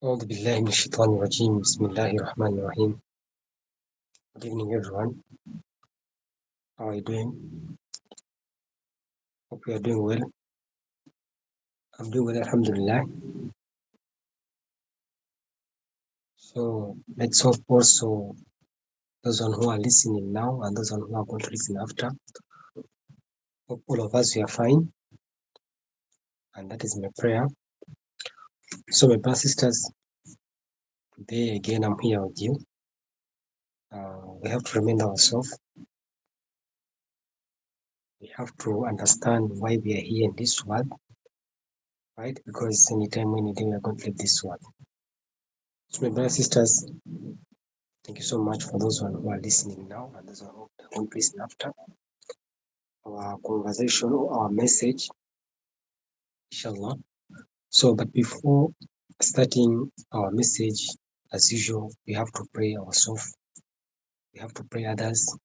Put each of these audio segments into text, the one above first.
أعوذ بالله من الشيطان الرجيم. بسم الله الرحمن الرحيم. Good evening, everyone. How are you doing? Hope you are doing well. I'm doing well, Alhamdulillah. So let's hope also those one who are listening now and those one who are going to listen after, hope all of us we are fine, and that is my prayer. So my brothers and sisters, today again I'm here with you. We have to remind ourselves. We have to understand why we are here in this world, right? Because anytime, any day, we are going to leave this world. So my brothers and sisters, thank you so much for those one who are listening now and those one who are going to listen after our conversation or our message, inshallah. So, but before starting our message, as usual, we have to pray ourselves. We have to pray others.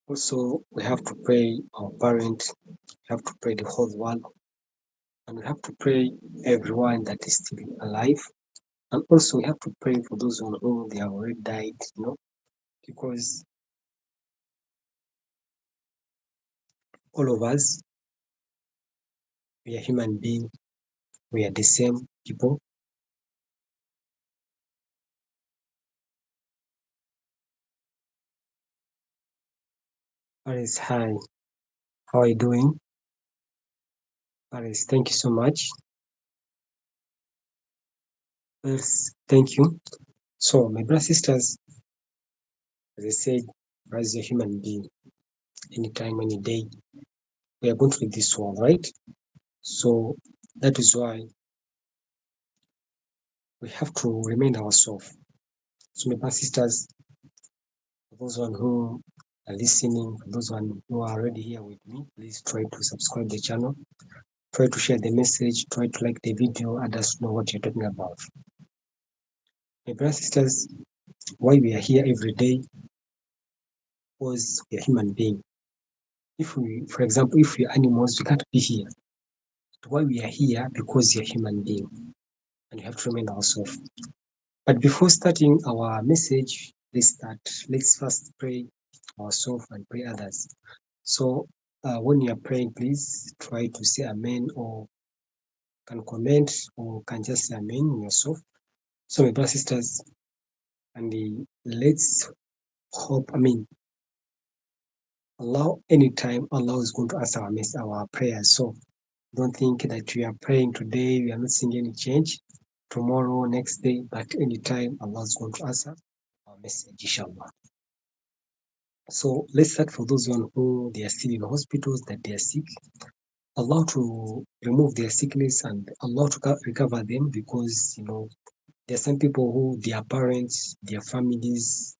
Also, we have to pray our parents. We have to pray the whole world. And we have to pray everyone that is still alive. And also, we have to pray for those on whom they have already died, because all of us, we are human beings. We are the same people. Paris, hi. How are you doing? Paris, thank you so much. Yes, thank you. So, my brothers and sisters, as I said, as a human being, anytime, any day, we are going to leave this world, right? So, that is why we have to remind ourselves. So, my brothers and sisters, for those one who are listening, for those one who are already here with me, please try to subscribe the channel, try to share the message, try to like the video, and us know what you're talking about. My brothers and sisters, why we are here every day was we are human beings. If we, for example, if we are animals, we can't be here. But why we are here? Because we are human beings, and we have to remind ourselves. But before starting our message, let's start. Let's first pray ourselves and pray others. So when you are praying, please try to say Amen, or can comment, or can just say Amen yourself. So my brothers and sisters, and let's hope. Allah, anytime Allah is going to answer our prayers. So don't think that we are praying today, we are not seeing any change. Tomorrow, next day, but anytime Allah is going to answer our message, inshallah. So let's start for those one who they are still in hospitals, that they are sick. Allah to remove their sickness and Allah to recover them, because there are some people who their parents, their families,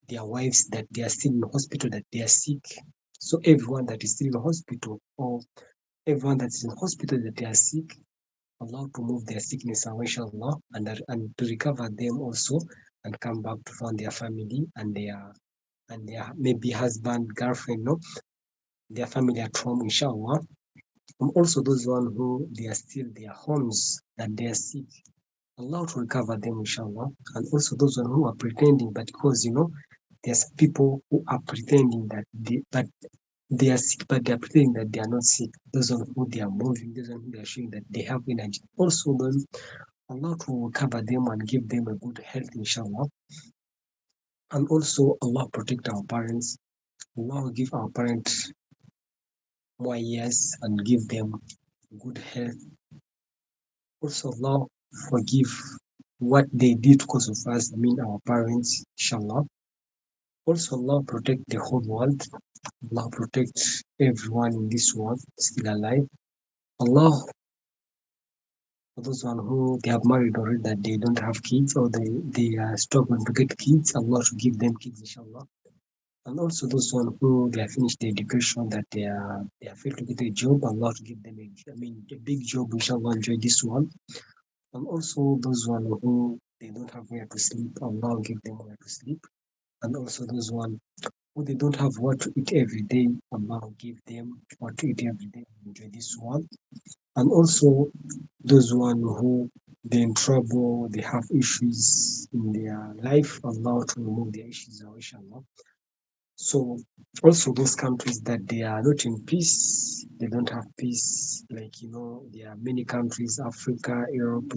their wives, that they are still in hospital, that they are sick. So everyone that is still in hospital, or everyone that is in hospital that they are sick, Allah to move their sickness away, inshallah, and to recover them also, and come back to find their family and their maybe husband, girlfriend, no, their family at home, inshallah. And also those one who they are still their homes, that they are sick, Allah to recover them, inshallah. And also those one who are pretending, but because there's people who are pretending that they are sick, but they are pretending that they are not sick. Those one who they are moving, those one who they are showing that they have energy. Also, then Allah to cover them and give them a good health, inshallah. And also Allah protect our parents. Allah give our parents more years and give them good health. Also Allah forgive what they did because of us, I mean our parents, inshallah. Also Allah protect the whole world. Allah protect everyone in this world still alive. Allah, for those one who they have married already, that they don't have kids, or they are struggling to get kids, Allah should give them kids, inshallah. And also those one who they have finished their education, that they are failed to get a job, Allah to give them a big job, inshallah, enjoy this one. And also those one who they don't have where to sleep, Allah give them where to sleep. And also those one who they don't have what to eat every day, Allah give them what to eat every day, enjoy this one. And also those one who they're in trouble, they have issues in their life, Allah to remove their issues away, inshallah. So also those countries that they are not in peace, they don't have peace. Like there are many countries, Africa, Europe,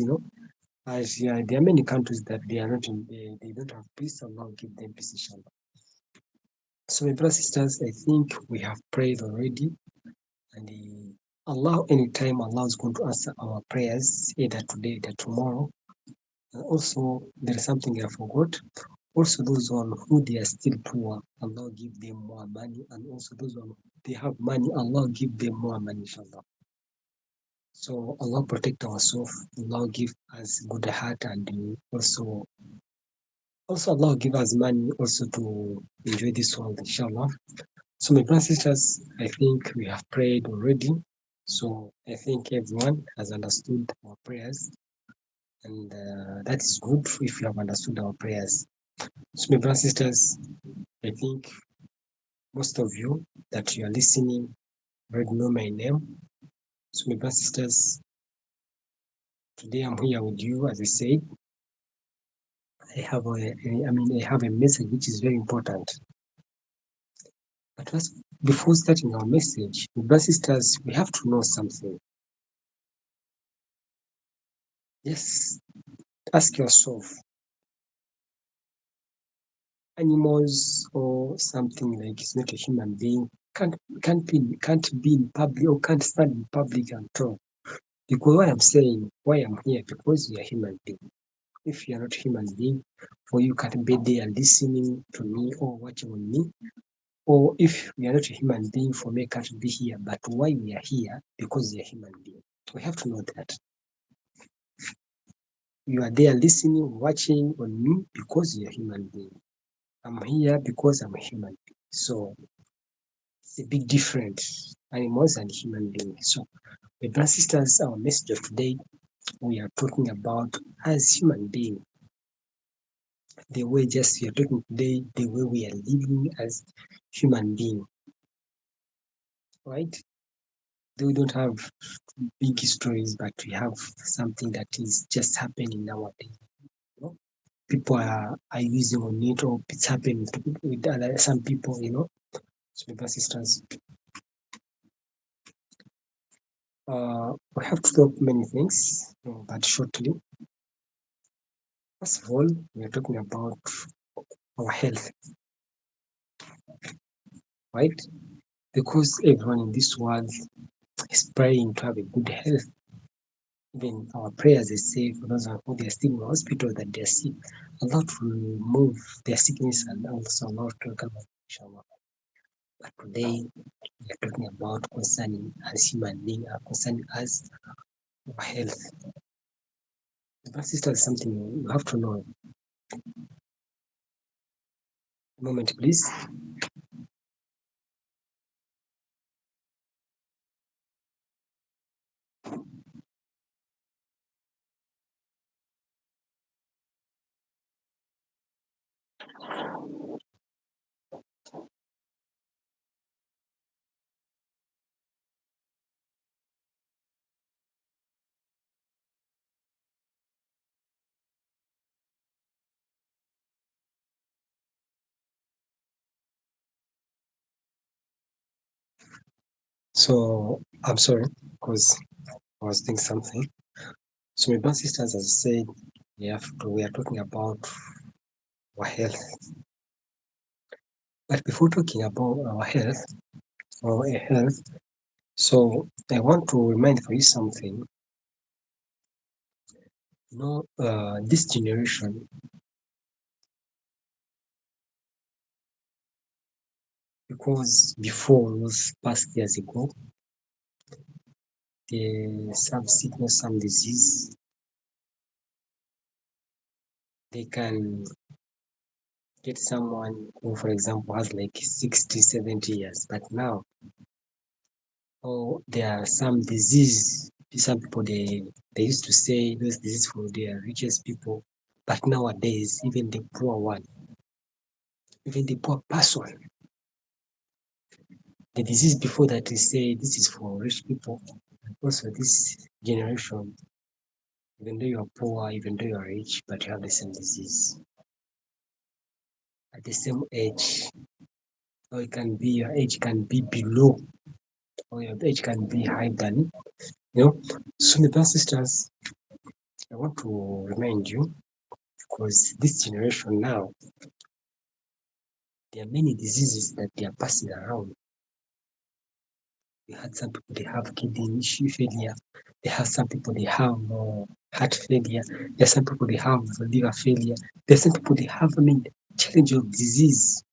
Asia. There are many countries that they are not in. They don't have peace. Allah give them peace, inshallah. So my brothers and sisters, I think we have prayed already, and Allah, anytime Allah is going to answer our prayers, either today, either tomorrow. And also, there is something I forgot. Also, those one who they are still poor, Allah give them more money, and also those one they have money, Allah give them more money, inshallah. So Allah protect ourselves, Allah give us good heart, and also Allah give us money also to enjoy this world, inshallah. So my brothers and sisters, I think we have prayed already. So I think everyone has understood our prayers, and that is good if you have understood our prayers. So my brothers and sisters, I think most of you that you are listening already know my name. So my brothers and sisters, today I'm here with you. As I said, I have a message which is very important. But first, before starting our message, my brothers and sisters, we have to know something. Yes, ask yourself, animals or something like it's not a human being can't be in public, or can't stand in public and talk. Because why I'm here, because we are human being. If you are not human being, or you can't be there listening to me or watching on me, or if we are not a human being, for me can't be here. But why we are here? Because we are human being. We have to know that you are there listening, watching on me because you're a human being. I'm here because I'm a human being. So it's a big difference, animals and human beings. So, my brothers and sisters, our message of today, we are talking about as human being, the way just we are talking today, the way we are living as human being, right? We don't have big stories, but we have something that is just happening nowadays. You know? People are using on it, or it's happening with some people, So, my brothers and sisters, we have to talk many things, but shortly. First of all, we are talking about our health, right? Because everyone in this world is praying to have a good health. Even our prayers, they say, for those who they are still in the hospital that they are sick, Allah to remove their sickness and also Allah to come up, inshallah. But today, we are talking about concerning as human being, concerning us, our health. But sister, is something you have to know. A moment, please. So I'm sorry because I was doing something. So my brothers and sisters, as I said, we are talking about our health. But before talking about our health or a health, so I want to remind for you something. This generation, because before those past years ago, some sickness, some disease, they can get someone who, for example, has like 60, 70 years. But now, there are some disease. Some people they used to say those disease for the richest people, but nowadays even the poor one, even the poor person, the disease before that they say this is for rich people. Also, this generation, even though you are poor, even though you are rich, but you have the same disease at the same age. Or it can be your age can be below, or your age can be higher than. So, my brothers and sisters, I want to remind you because this generation now, there are many diseases that they are passing around. We had some people they have kidney issue failure. They have some people they have heart failure. There's some people they have liver failure. There's some people they have challenge of disease.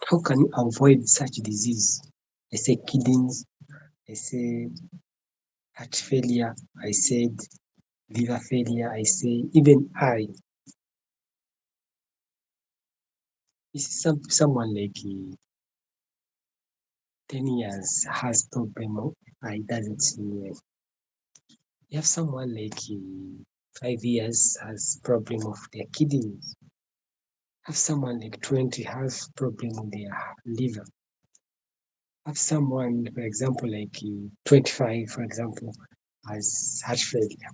How can you avoid such disease? I say kidneys. I say heart failure. I said liver failure. I say even eye. This is someone like 10 years has problem of eye doesn't see well. You have someone like 5 years has problem of their kidneys. Have someone like 20 has problem with their liver. Have someone, for example, like 25, for example, has heart failure.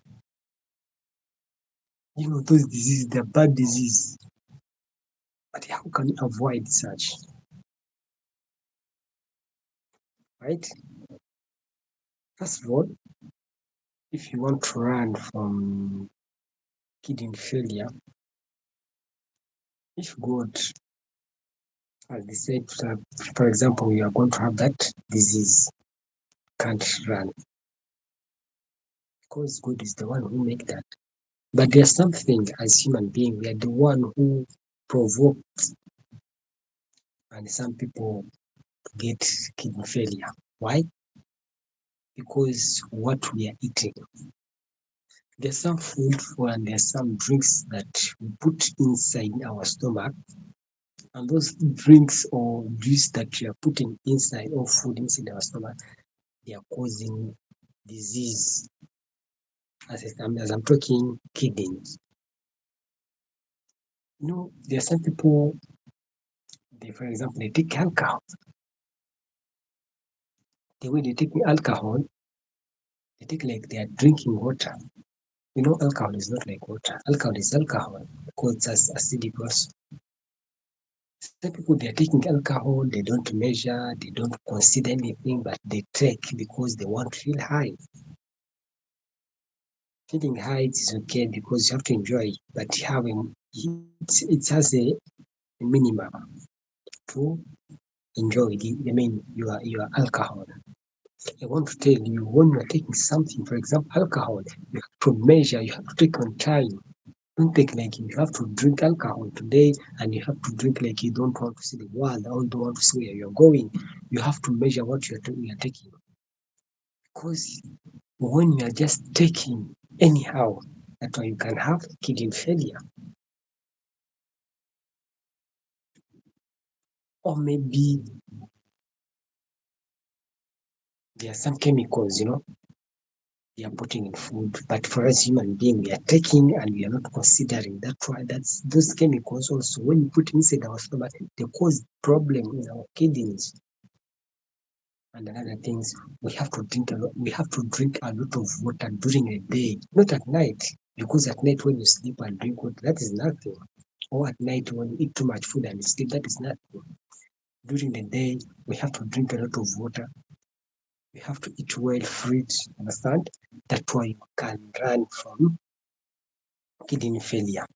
Those diseases, they're bad disease. But how can you avoid such? Right? First of all, if you want to run from kidney failure, if God has decided, for example, you are going to have that disease, can't run because God is the one who make that. But there's something as human being, we are the one who provoke and some people get kidney failure. Why? Because what we are eating. There's some food and there's some drinks that we put inside our stomach, and those drinks or juice that we are putting inside or food inside our stomach, they are causing disease. As I'm talking kidneys. There are some people, for example, they take alcohol. The way they take alcohol, they take like they are drinking water. Alcohol is not like water. Alcohol is alcohol because it's acidic also. Some people they are taking alcohol, they don't measure, they don't consider anything, but they take because they want to feel high. Feeling high is okay because you have to enjoy, but it has a minimum to enjoy your alcohol. I want to tell you, when you are taking something, for example, alcohol, you have to measure, you have to take on time. Don't take like you have to drink alcohol today and you have to drink like you don't want to see the world or don't want to see where you're going. You have to measure what you are taking. Because when you are just taking anyhow, that's why you can have kidney failure. Or maybe there are some chemicals, we are putting in food, but for us human being, we are taking and we are not considering. That's why those chemicals also, when you put inside our stomach, they cause problem in our kidneys. And another things, we have to drink a lot. We have to drink a lot of water during the day, not at night. Because at night when you sleep and drink water, that is nothing. Or at night when you eat too much food and sleep, that is nothing. During the day, we have to drink a lot of water. We have to eat well, fruits, understand? That's why you can run from kidney failure.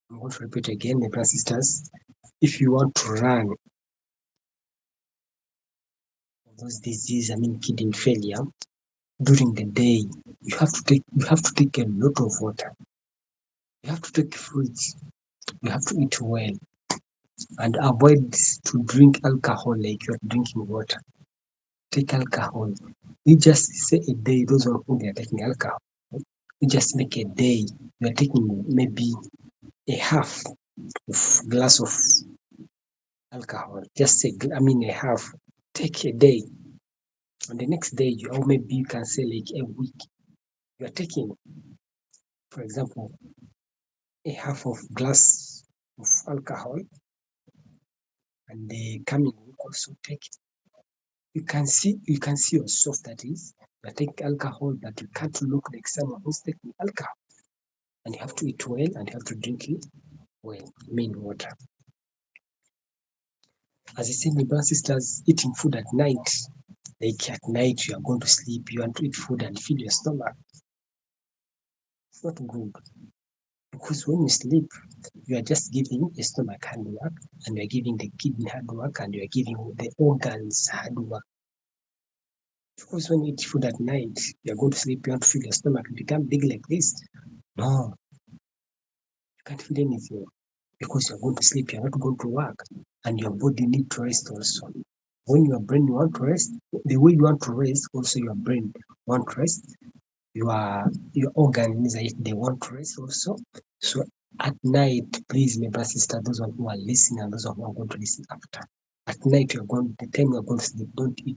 I'm going to repeat again, my brothers and sisters. If you want to run those diseases, kidney failure, during the day, you have to take a lot of water. You have to take fruits. You have to eat well and avoid to drink alcohol like you're drinking water. Take alcohol. You just say a day, those who they are taking alcohol. You just make a day. You are taking maybe a half of glass of alcohol. Just say, a half. Take a day. On the next day, or maybe you can say like a week. You are taking, for example, a half of glass of alcohol, and the coming week also take it. You can see yourself that is you are taking alcohol, but you can't look like someone who's taking alcohol. And you have to eat well and you have to drink it well, water. As I said, my brothers and sisters, eating food at night, like at night you are going to sleep, you want to eat food and fill your stomach. It's not good. Because when you sleep, you are just giving your stomach hard work, and you are giving the kidney hard work, and you are giving the organs hard work. Because when you eat food at night, you are going to sleep, you want to feel your stomach become big like this. No, you can't feel anything because you're going to sleep, you're not going to work, and your body needs to rest also. When your brain want to rest, the way you want to rest, also your brain want to rest. Your organs, they want to rest also. So at night, please, my brother, sister, those who are listening and those who are going to listen after. At night, the time you're going to sleep, don't eat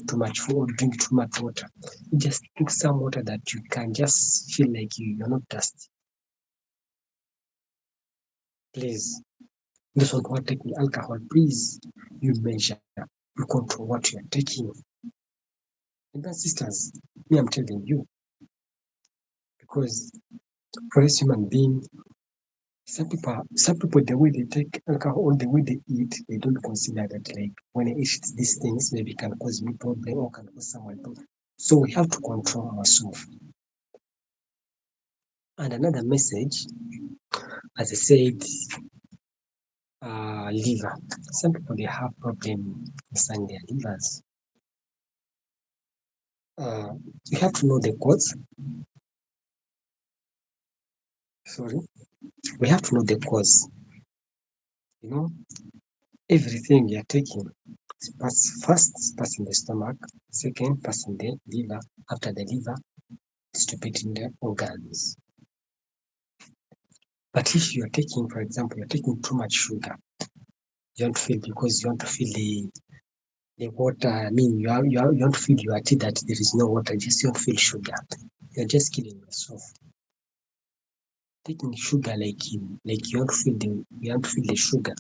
too much food, drink too much water. Just drink some water that you can just feel like you're not thirsty. Please, those who are taking alcohol, please, you measure, you control what you're taking. And then, sisters, me, I'm telling you, because for a human being, some people, the way they take alcohol, the way they eat, they don't consider that like when I eat these things, maybe can cause me problem or can cause someone problem. So we have to control ourselves. And another message, as I said, liver. Some people they have problem inside their livers. You have to know the cause. Sorry, we have to know the cause. You know, everything you're taking first pass in the stomach, second pass in the liver. After the liver, distribute in the organs. But if you are taking, for example, you're taking too much sugar, you don't feel because you want to feel the water. You don't feel your tea that there is no water, just you don't feel sugar. You're just killing yourself. Taking sugar like you want to feel the sugar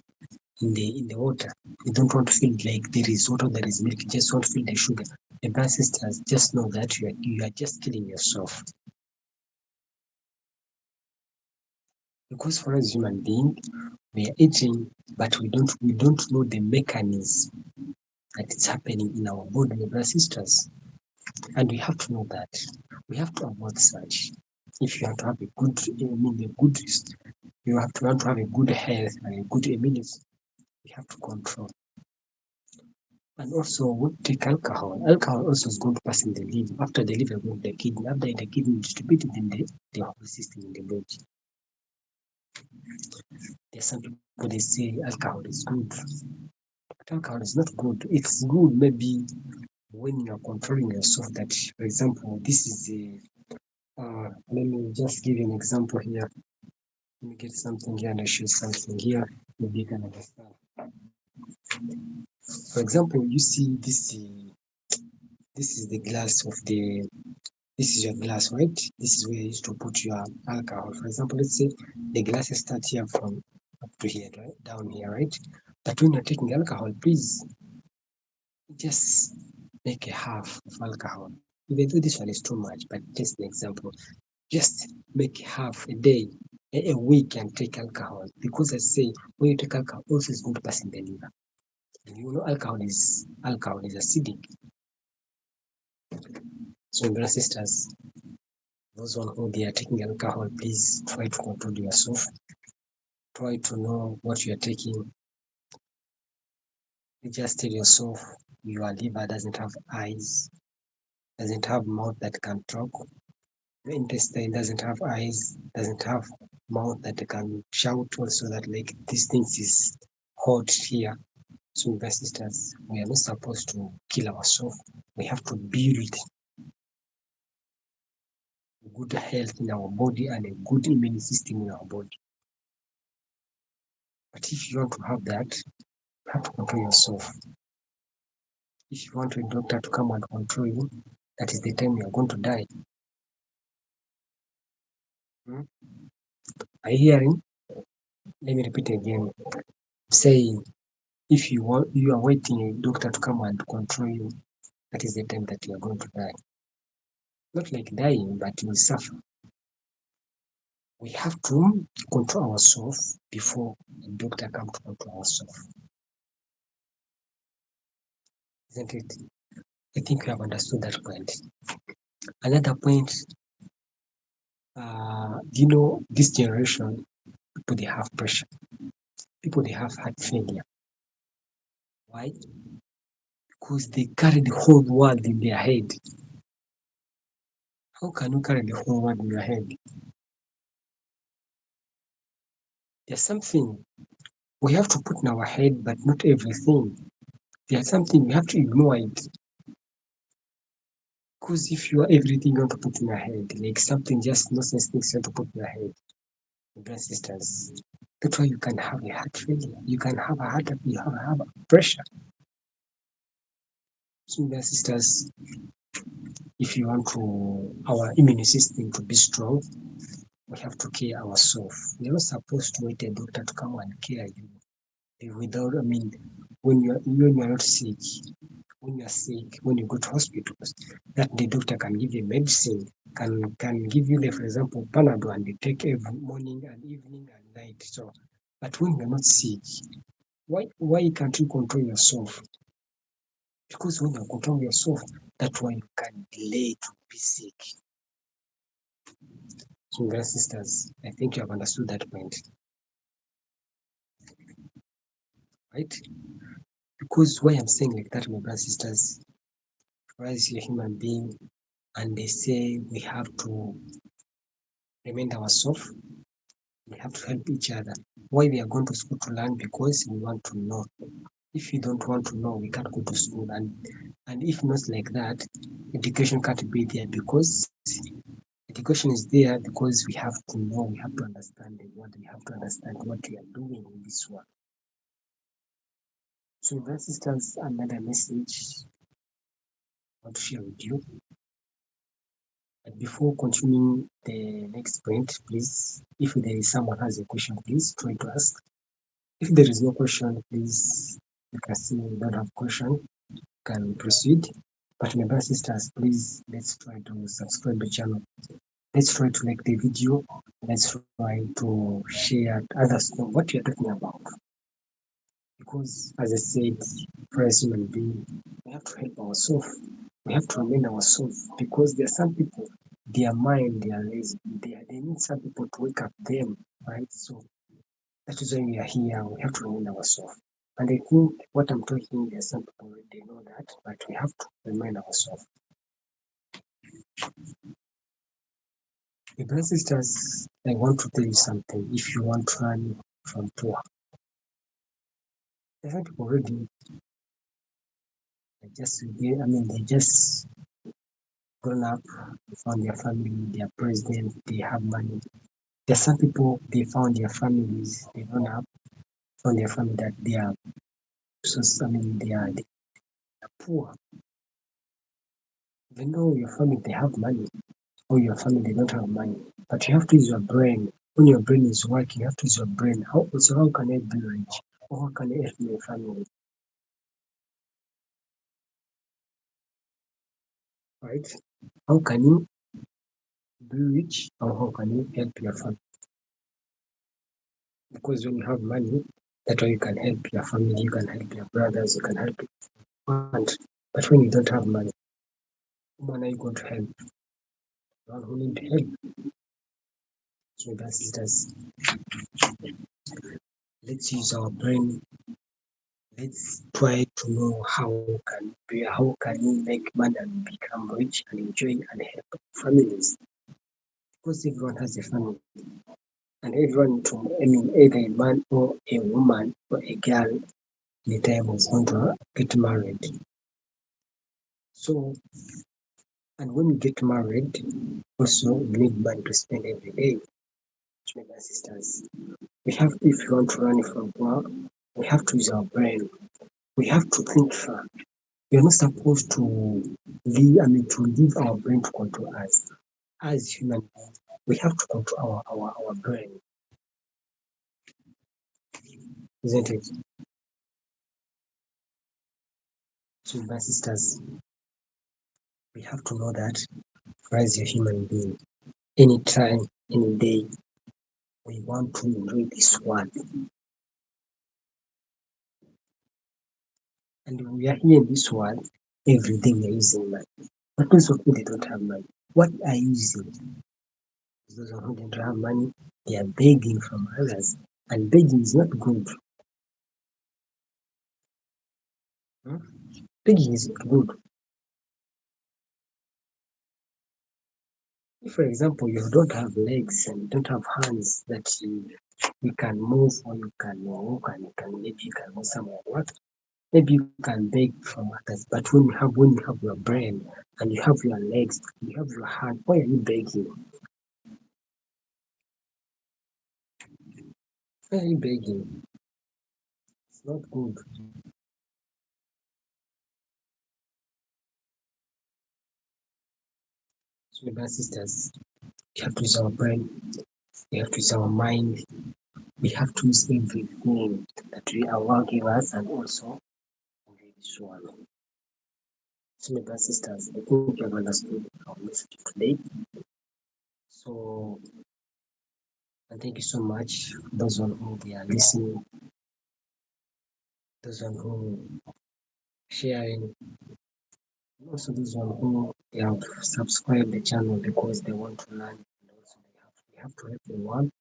in the water. You don't want to feel like there is water, there is milk. You just want to feel the sugar. The brothers and sisters, just know that you are just killing yourself. Because for us human being, we are eating, but we don't know the mechanism that is happening in our body, my brothers and sisters. And we have to know that. We have to avoid such. If you want to have a good, you have to want to have a good health and a good immunity, we have to control. And also, we take alcohol. Alcohol also is going to pass in the liver. After the liver, going to the kidney. After the kidney, distributed in the whole system in the body. There's some people they say alcohol is good, but alcohol is not good. It's good maybe when you are controlling yourself. That, for example, this is let me just give you an example here. Let me get something here and I show something here. Maybe you can understand. For example, you see this is the glass of the this is your glass, right? This is where you used to put your alcohol. For example, let's say the glasses start here from up to here, right? Down here, right? But when you're taking alcohol, please just make a half of alcohol. Even though this one is too much, but just an example. Just make half a day, a week, and take alcohol. Because I say when you take alcohol, also it's going to pass in the liver. And you know alcohol is acidic. So brothers and sisters, those one who they are taking alcohol, please try to control yourself. Try to know what you are taking. You just tell yourself your liver doesn't have eyes, doesn't have mouth that can talk. Your intestine doesn't have eyes, doesn't have mouth that can shout also that like this thing is hot here. So brothers and sisters, we are not supposed to kill ourselves. We have to build good health in our body and a good immune system in our body. But if you want to have that, you have to control yourself. If you want a doctor to come and control you, that is the time you are going to die. Are you hearing? Let me repeat again. Saying if you are waiting a doctor to come and control you, that is the time that you are going to die. Not like dying, but you will suffer. We have to control ourselves before a doctor comes to control ourselves. Isn't it? I think we have understood that point. Another point, this generation, people they have pressure. People they have heart failure. Why? Because they carry the whole world in their head. How can you carry the whole world in your head? There's something we have to put in our head, but not everything. There's something we have to ignore it. Because if you are everything you want to put in your head, like something just nonsense things you want to put in your head, brothers and sisters, that's why you can have a heart failure. You can have a heart attack, you have pressure. So, brothers and sisters, if you want our immune system to be strong, we have to care ourselves. We're not supposed to wait a doctor to come and care you without, when you're not sick, when you're sick, when you go to hospitals, that the doctor can give you medicine, can give you, like, for example, Panadol, and you take every morning and evening and night. So, but when you're not sick, why can't you control yourself? Because when you control yourself, that's why you can delay to be sick. So, brothers and sisters, I think you have understood that point, right? Because why I'm saying like that, my brothers and sisters, as a human being, and they say we have to remind ourselves, we have to help each other. Why we are going to school to learn? Because we want to know. If you don't want to know, we can't go to school. And if not like that, education can't be there, because education is there because we have to know, we have to understand the world, we have to understand what we are doing in this world. So, brothers and sisters, another message I want to share with you. But before continuing the next point, please, if there is someone has a question, please try to ask. If there is no question, please, you can see we don't have question, can proceed. But my brothers and sisters, please, let's try to subscribe the channel. Let's try to like the video. Let's try to share others know what you're talking about. Because as I said, for as human being, we have to help ourselves. We have to remain ourselves, because there are some people, their mind, they are lazy. They need some people to wake up them, right? So that is why we are here. We have to remain ourselves. And I think what I'm talking, there's some people already know that, but we have to remind ourselves. Brothers and sisters, I want to tell you something. If you want to run from poor, there are people already they just grown up, found their family, their president, they have money. There are some people they found their families, they don't have found their family that they are so they are poor. Even though your family they have money or your family they don't have money. But you have to use your brain. When your brain is working, you have to use your brain. How can I be rich? Or how can I help my family? Right? How can you be rich or how can you help your family? Because when you have money, that way you can help your family, you can help your brothers, you can help your aunt. But when you don't have money, when are you going to help? The one who need help. So that sisters, let's use our brain. Let's try to know how can we make money and become rich and enjoy and help families. Because everyone has a family, and everyone either a man or a woman or a girl the time was going to get married. So, and when you get married, also you need money to spend every day. My sisters, we have if you want to run from work, we have to use our brain. We have to think far. We are not supposed to leave our brain to control us. As human beings, we have to control our brain, isn't it? So, my sisters, we have to know that as a human being, anytime, any day, we want to enjoy this world. And we are here in this world, every day we are using money. But those of who they don't have money, what are you using? Those of who don't have money, they are begging from others. And begging is not good. Hmm? Begging is not good. If, for example, you don't have legs and you don't have hands that you can move or you can walk and maybe you can go somewhere, what? Maybe you can beg from others, but when you have your brain and you have your legs, you have your hand, why are you begging? Why are you begging? It's not good. So, my sisters, we have to use our brain, we have to use our mind, we have to use everything that we Allah give us and also this one. So, my sisters, I think you have understood our message today. So, and thank you so much for those one who they are listening, those one who sharing, and also those one who they have subscribed the channel because they want to learn and also we have to help everyone.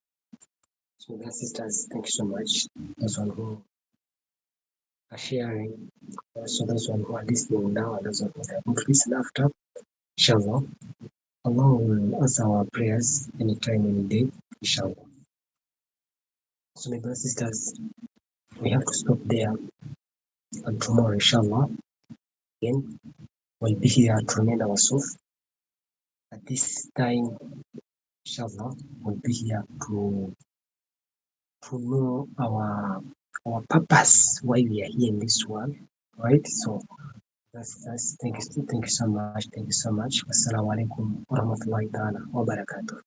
So, my sisters, thank you so much. Those one who are sharing, also those one who are listening now, and those one who are going to listen after. Inshallah, Allah will answer our prayers anytime, any day. Inshallah. So, my brothers and sisters, we have to stop there. And tomorrow, inshallah, again, we'll be here to remind ourselves. At this time, inshallah, we'll be here to know our purpose, why we are here in this world, right? So that's thank you so much. Thank you so much. Assalamu alaikum wa rahmatullahi ta'ala wa barakatuh.